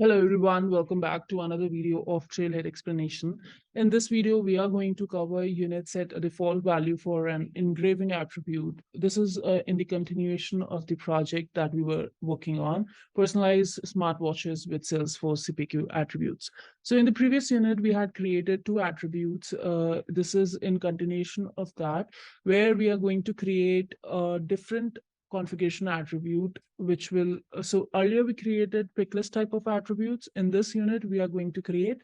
Hello everyone, welcome back to another video of Trailhead Explanation. In this video, we are going to cover unit set a default value for an engraving attribute. This is in the continuation of the project that we were working on, personalized smartwatches with Salesforce CPQ attributes. So in the previous unit, we had created two attributes. This is in continuation of that, where we are going to create a different configuration attribute, which will, so earlier we created pick list type of attributes. In this unit, we are going to create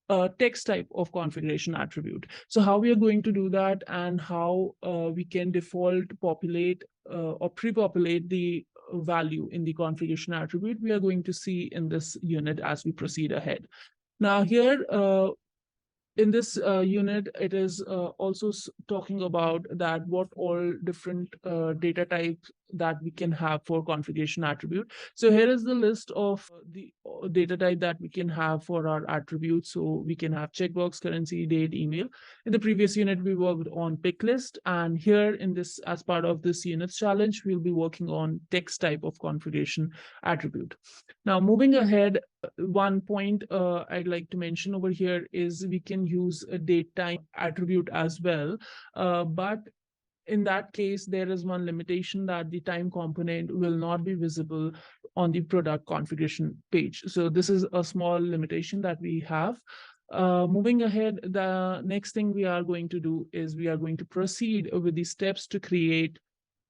a text type of configuration attribute. So how we are going to do that and how we can default populate or pre-populate the value in the configuration attribute, we are going to see in this unit as we proceed ahead. Now here, in this unit, it is also talking about that what all different data types that we can have for configuration attribute. So here is the list of the data type that we can have for our attributes. So we can have checkbox, currency, date, email. In the previous unit, we worked on pick list, and here in this, as part of this unit's challenge, we'll be working on text type of configuration attribute. Now, moving ahead, one point I'd like to mention over here is we can use a date time attribute as well. But in that case, there is one limitation that the time component will not be visible on the product configuration page. So this is a small limitation that we have. Moving ahead, the next thing we are going to do is we are going to proceed with the steps to create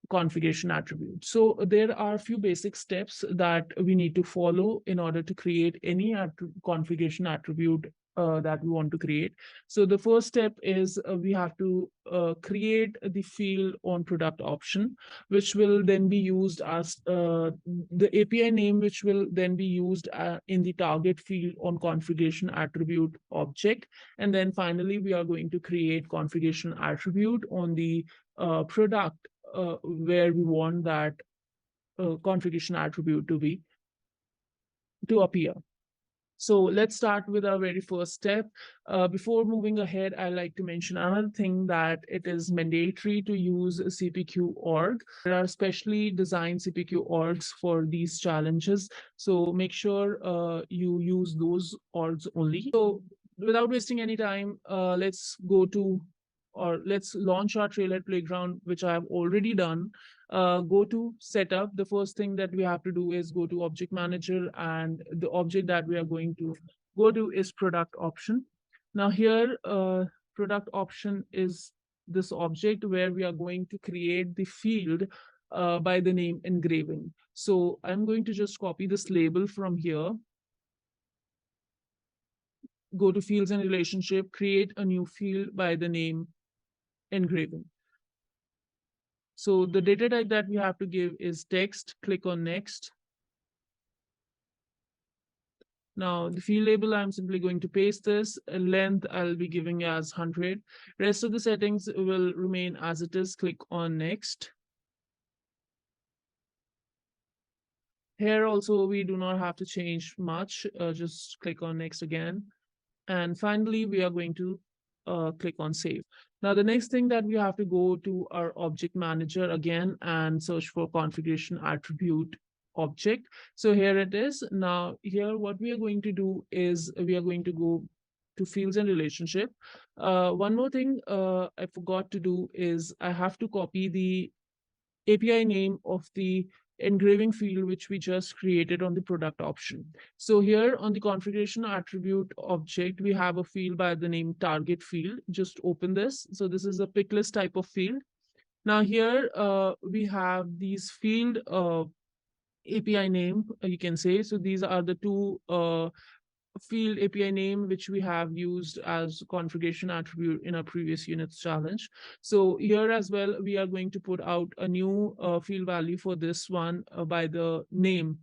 configuration attribute. So there are a few basic steps that we need to follow in order to create any configuration attribute that we want to create. So the first step is we have to create the field on product option, which will then be used as the API name, which will then be used in the target field on configuration attribute object. And then finally, we are going to create configuration attribute on the product where we want that configuration attribute to appear. So let's start with our very first step. Before moving ahead, I like to mention another thing, that it is mandatory to use CPQ org. There are specially designed CPQ orgs for these challenges. So make sure you use those orgs only. So without wasting any time, let's go to, or let's launch our Trailhead Playground, which I have already done. Go to setup. The first thing that we have to do is go to object manager, and the object that we are going to go to is product option. Now here, product option is this object where we are going to create the field by the name engraving. So I'm going to just copy this label from here, go to fields and relationship, create a new field by the name engraving. So the data type that we have to give is text. Click on next. Now the field label, I'm simply going to paste this. Length I'll be giving as 100. Rest of the settings will remain as it is. Click on next. Here also we do not have to change much. Just click on next again. And finally, we are going to click on save. Now, the next thing that we have to go to our object manager again and search for configuration attribute object. So here it is. Now here, what we are going to do is we are going to go to fields and relationship. One more thing I forgot to do is I have to copy the API name of the engraving field, which we just created on the product option. So here on the configuration attribute object, we have a field by the name target field. Just open this. So this is a pick list type of field. Now here we have these field API name, you can say. So these are the two field API name which we have used as configuration attribute in our previous units challenge. So here as well, we are going to put out a new field value for this one by the name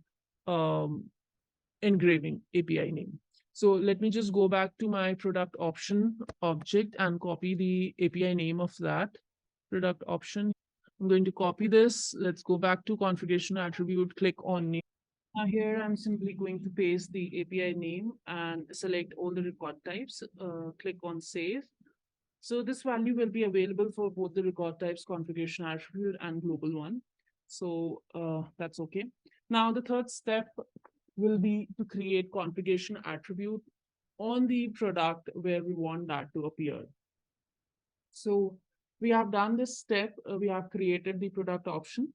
engraving API name. So let me just go back to my product option object and copy the API name of that product option. I'm going to copy this. Let's go back to configuration attribute, click on new. Now here, I'm simply going to paste the API name and select all the record types. Click on save. So this value will be available for both the record types, configuration attribute and global one. So that's okay. Now the third step will be to create configuration attribute on the product where we want that to appear. So we have done this step. We have created the product option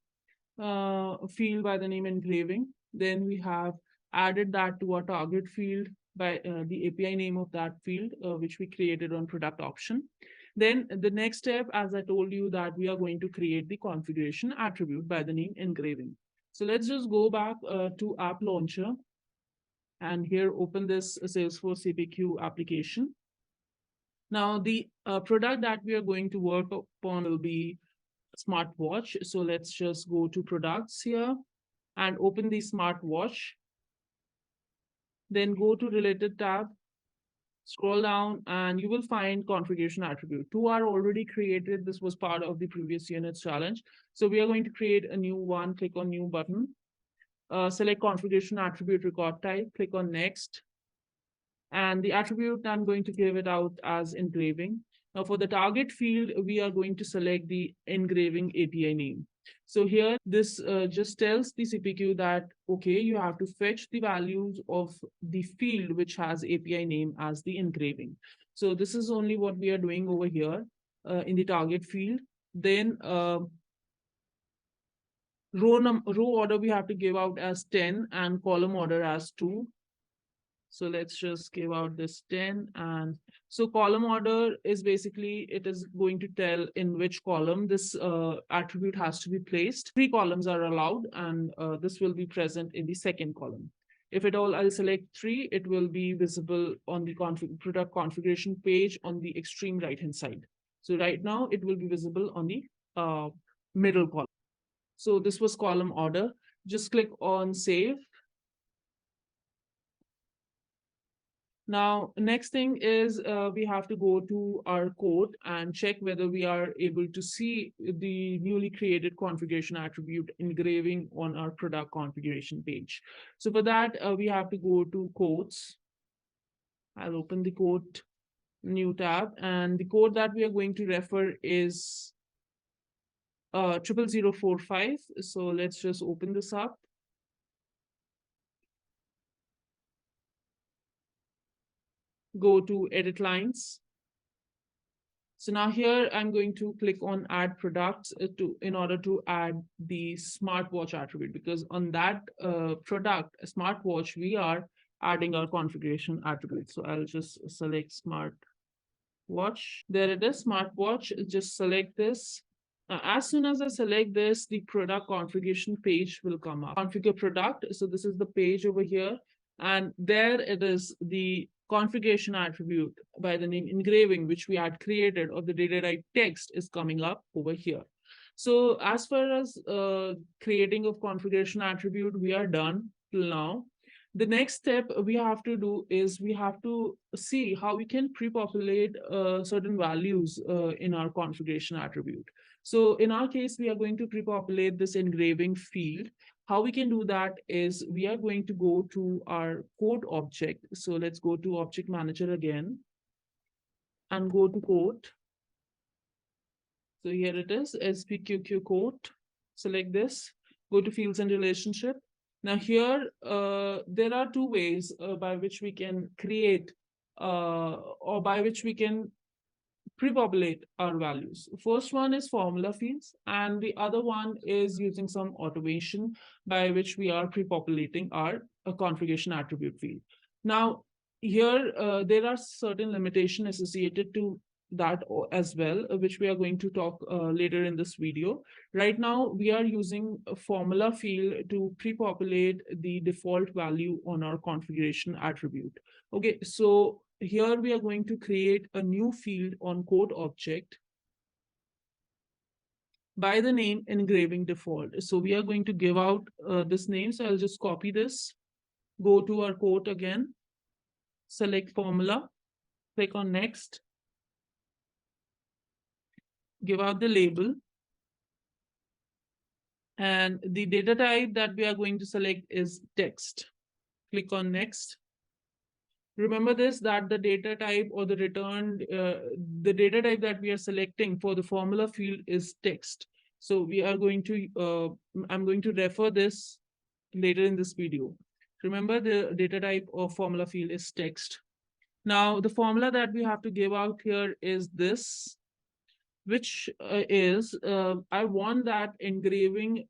field by the name engraving. Then we have added that to our target field by the API name of that field, which we created on product option. Then the next step, as I told you, that we are going to create the configuration attribute by the name engraving. So let's just go back to App Launcher and here open this Salesforce CPQ application. Now the product that we are going to work upon will be Smartwatch. So let's just go to products here and open the Smartwatch. Then go to related tab, scroll down, and you will find configuration attribute. Two are already created. This was part of the previous unit's challenge. So we are going to create a new one. Click on new button. Select configuration attribute record type. Click on next. And the attribute I'm going to give it out as engraving. Now for the target field, we are going to select the engraving API name. So here, this just tells the CPQ that, okay, you have to fetch the values of the field which has API name as the engraving. So this is only what we are doing over here in the target field. Then row order we have to give out as 10 and column order as 2. So let's just give out this 10. And so column order is basically, it is going to tell in which column this attribute has to be placed. 3 columns are allowed, and this will be present in the second column. If at all I'll select 3, it will be visible on the product configuration page on the extreme right-hand side. So right now it will be visible on the middle column. So this was column order. Just click on save. Now, next thing is we have to go to our code and check whether we are able to see the newly created configuration attribute engraving on our product configuration page. So for that, we have to go to codes. I'll open the code new tab, and the code that we are going to refer is 00045. So let's just open this up. Go to edit lines. So now here I'm going to click on add products in order to add the smartwatch attribute, because on that product smartwatch we are adding our configuration attribute. So I'll just select smartwatch. There it is, smartwatch. Just select this. As soon as I select this, the product configuration page will come up. Configure product. So this is the page over here. And there it is, the configuration attribute by the name engraving, which we had created, or the data type text is coming up over here. So as far as creating of configuration attribute, we are done till now. The next step we have to do is we have to see how we can pre-populate certain values in our configuration attribute. So in our case, we are going to pre-populate this engraving field. How we can do that is we are going to go to our code object. So let's go to object manager again and go to code. So here it is, SPQQ code. Select this, go to fields and relationship. Now here, there are 2 ways by which we can create or by which we can pre-populate our values. First one is formula fields, and the other one is using some automation by which we are pre-populating our configuration attribute field. Now, here there are certain limitations associated to that as well, which we are going to talk later in this video. Right now, we are using a formula field to pre-populate the default value on our configuration attribute. Okay, so here we are going to create a new field on code object by the name engraving default. So we are going to give out this name. So I'll just copy this, go to our code again, select formula, click on next, give out the label, and the data type that we are going to select is text. Click on next. Remember this, that the data type or the returned, the data type that we are selecting for the formula field is text. So we are going to, I'm going to refer this later in this video. Remember, the data type of formula field is text. Now, the formula that we have to give out here is this, which is I want that engraving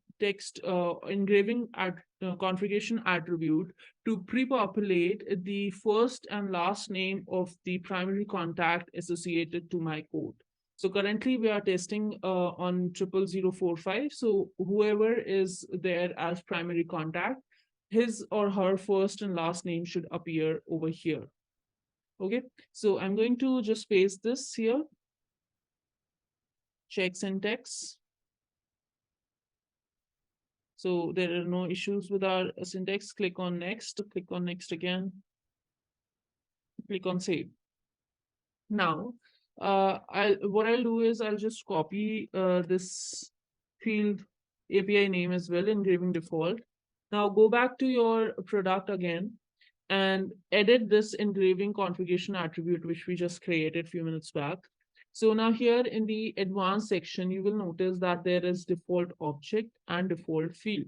at configuration attribute to pre-populate the first and last name of the primary contact associated to my code. So currently we are testing on 00045. So whoever is there as primary contact, his or her first and last name should appear over here. Okay, so I'm going to just paste this here. Check syntax. So there are no issues with our syntax. Click on next again, click on save. Now, what I'll do is I'll just copy this field API name as well, engraving default. Now go back to your product again and edit this engraving configuration attribute, which we just created a few minutes back. So now here in the advanced section, you will notice that there is default object and default field.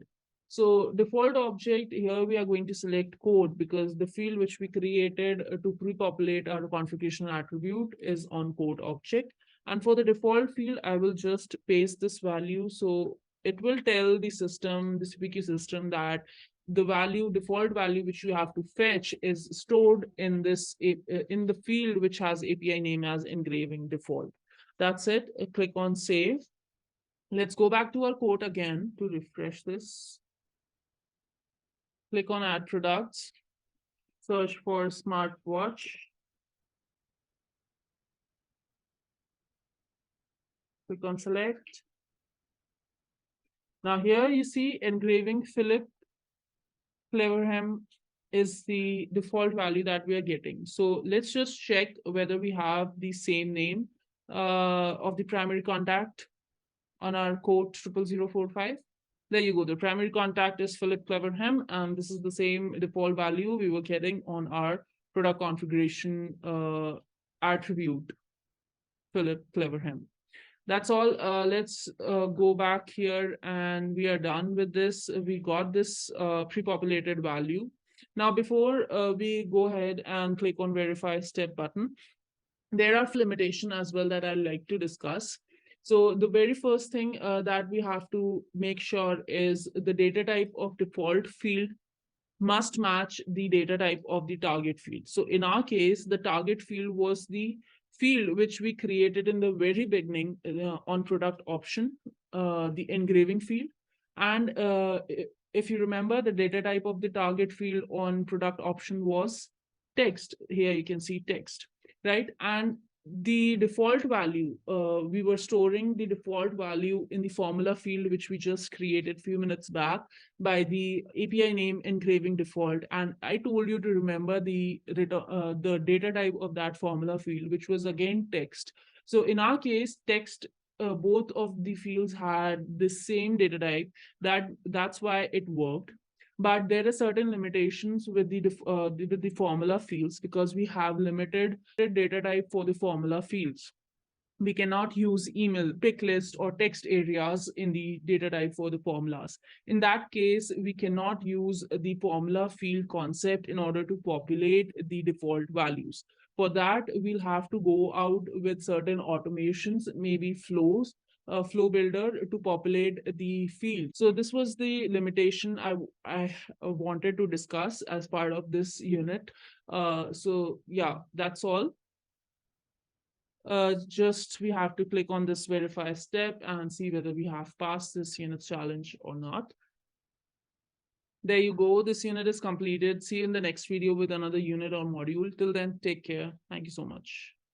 So default object, here we are going to select code because the field which we created to pre-populate our configuration attribute is on code object. And for the default field, I will just paste this value. So it will tell the system, the CPQ system, that the default value which you have to fetch is stored in this in the field which has API name as engraving default. That's it. Click on save. Let's go back to our code again to refresh this. Click on add products, search for Smartwatch. Click on select. Now here you see engraving Philip Cleverham is the default value that we are getting. So let's just check whether we have the same name of the primary contact on our code 00045. There you go. The primary contact is Philip Cleverham, and this is the same default value we were getting on our product configuration attribute, Philip Cleverham. That's all. Let's go back here, and we are done with this. We got this pre-populated value. Now, before we go ahead and click on verify step button, there are limitation as well that I'd like to discuss. So the very first thing that we have to make sure is the data type of default field must match the data type of the target field. So in our case, the target field was the field which we created in the very beginning on product option, the engraving field. And if you remember, the data type of the target field on product option was text. Here you can see text, right? And the default value, we were storing the default value in the formula field, which we just created a few minutes back by the API name engraving default. And I told you to remember the data type of that formula field, which was again text. So in our case, text, both of the fields had the same data type. That's why it worked. But there are certain limitations with the formula fields because we have limited data type for the formula fields. We cannot use email, pick list, or text areas in the data type for the formulas. In that case, we cannot use the formula field concept in order to populate the default values. For that, we'll have to go out with certain automations, maybe flows, flow builder to populate the field. So this was the limitation I wanted to discuss as part of this unit. So yeah, that's all. Just we have to click on this verify step and see whether we have passed this unit challenge or not. There you go. This unit is completed. See you in the next video with another unit or module. Till then, take care. Thank you so much.